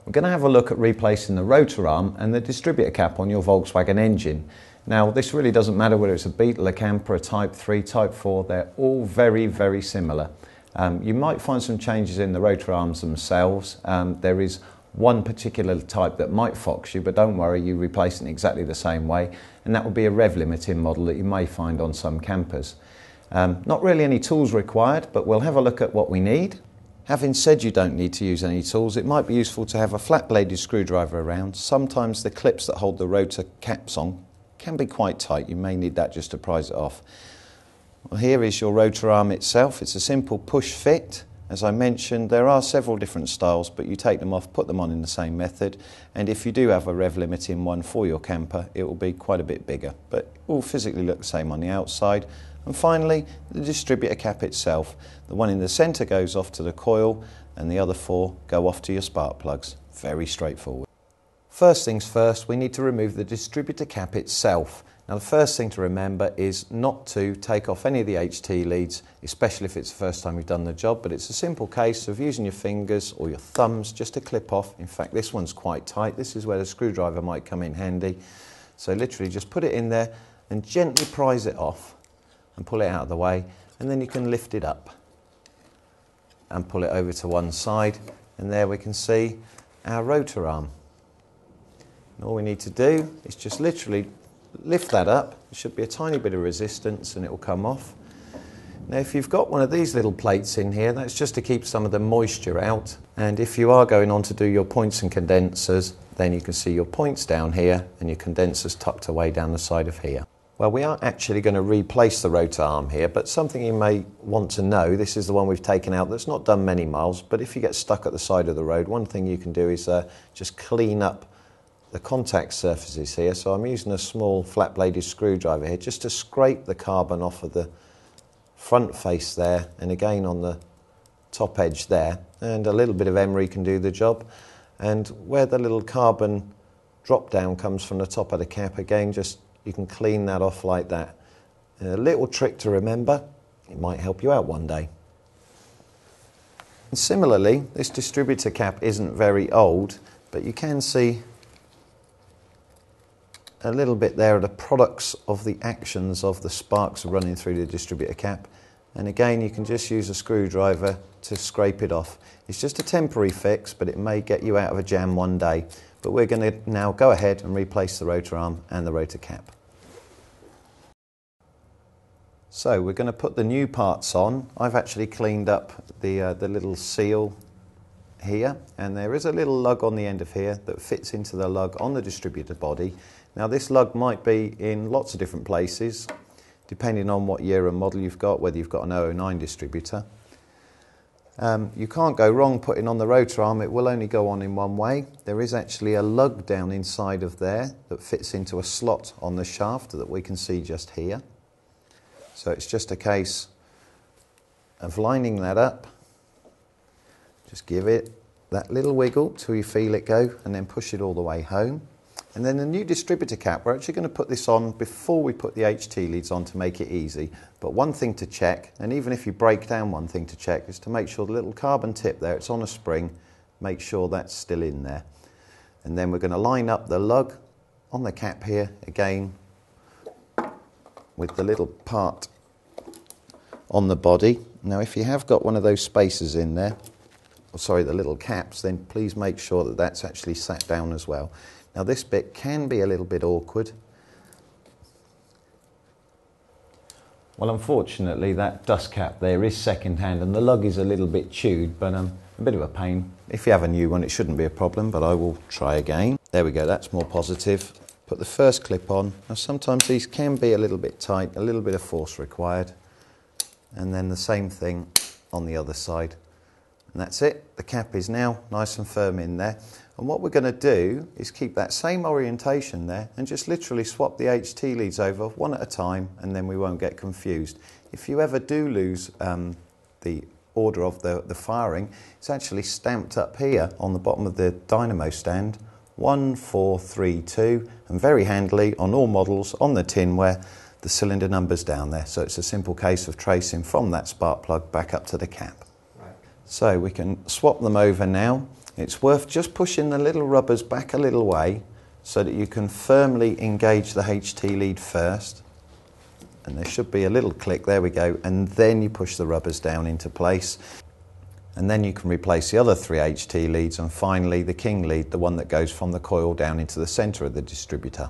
We're going to have a look at replacing the rotor arm and the distributor cap on your Volkswagen engine. Now this really doesn't matter whether it's a Beetle, a Camper, a Type 3, Type 4, they're all very similar. You might find some changes in the rotor arms themselves. There is one particular type that might fox you, but don't worry, you replace it in exactly the same way, and that would be a rev limiting model that you may find on some campers. Not really any tools required, but we'll have a look at what we need. Having said you don't need to use any tools, it might be useful to have a flat bladed screwdriver around. Sometimes the clips that hold the rotor caps on can be quite tight. You may need that just to prise it off. Well, here is your rotor arm itself. It's a simple push fit. As I mentioned, there are several different styles, but you take them off, put them on in the same method, and if you do have a rev limiting one for your camper, it will be quite a bit bigger, but it will physically look the same on the outside. And finally, the distributor cap itself. The one in the centre goes off to the coil, and the other four go off to your spark plugs. Very straightforward. First things first, we need to remove the distributor cap itself. Now the first thing to remember is not to take off any of the HT leads, especially if it's the first time you've done the job, but it's a simple case of using your fingers or your thumbs just to clip off. In fact, this one's quite tight. This is where the screwdriver might come in handy. So literally just put it in there and gently prise it off and pull it out of the way, and then you can lift it up and pull it over to one side, and there we can see our rotor arm. And all we need to do is just literally lift that up. There should be a tiny bit of resistance and it will come off. Now if you've got one of these little plates in here, that's just to keep some of the moisture out, and if you are going on to do your points and condensers, then you can see your points down here and your condensers tucked away down the side of here. Well, we aren't actually going to replace the rotor arm here, but something you may want to know, this is the one we've taken out that's not done many miles, but if you get stuck at the side of the road, one thing you can do is just clean up the contact surfaces here. So I'm using a small flat bladed screwdriver here just to scrape the carbon off of the front face there, and again on the top edge there, and a little bit of emery can do the job. And where the little carbon drop down comes from the top of the cap, again just you can clean that off like that. And a little trick to remember, it might help you out one day. And similarly, this distributor cap isn't very old, but you can see a little bit there of the products of the actions of the sparks running through the distributor cap. And again, you can just use a screwdriver to scrape it off. It's just a temporary fix, but it may get you out of a jam one day. But we're going to now go ahead and replace the rotor arm and the rotor cap. So we're going to put the new parts on. I've actually cleaned up the little seal here, and there is a little lug on the end of here that fits into the lug on the distributor body. Now this lug might be in lots of different places, depending on what year and model you've got, whether you've got an 009 distributor. You can't go wrong putting on the rotor arm, it will only go on in one way. There is actually a lug down inside of there that fits into a slot on the shaft that we can see just here. So it's just a case of lining that up. Just give it that little wiggle till you feel it go, and then push it all the way home. And then the new distributor cap, we're actually going to put this on before we put the HT leads on to make it easy. But one thing to check, and even if you break down, one thing to check is to make sure the little carbon tip there, it's on a spring, make sure that's still in there. And then we're going to line up the lug on the cap here again with the little part on the body. Now if you have got one of those spacers in there, or sorry, the little caps, then please make sure that that's actually sat down as well. Now this bit can be a little bit awkward. Well, unfortunately that dust cap there is second hand and the lug is a little bit chewed, but a bit of a pain. If you have a new one it shouldn't be a problem, but I will try again. There we go, that's more positive. Put the first clip on. Now sometimes these can be a little bit tight, a little bit of force required. And then the same thing on the other side. And that's it, the cap is now nice and firm in there. And what we're going to do is keep that same orientation there and just literally swap the HT leads over one at a time, and then we won't get confused. If you ever do lose the order of the firing, it's actually stamped up here on the bottom of the dynamo stand, 1432, and very handily on all models on the tin where the cylinder number's down there. So it's a simple case of tracing from that spark plug back up to the cap. So we can swap them over now, It's worth just pushing the little rubbers back a little way so that you can firmly engage the HT lead first. And there should be a little click, there we go, and then you push the rubbers down into place. And then you can replace the other 3 HT leads, and finally the king lead, the one that goes from the coil down into the centre of the distributor.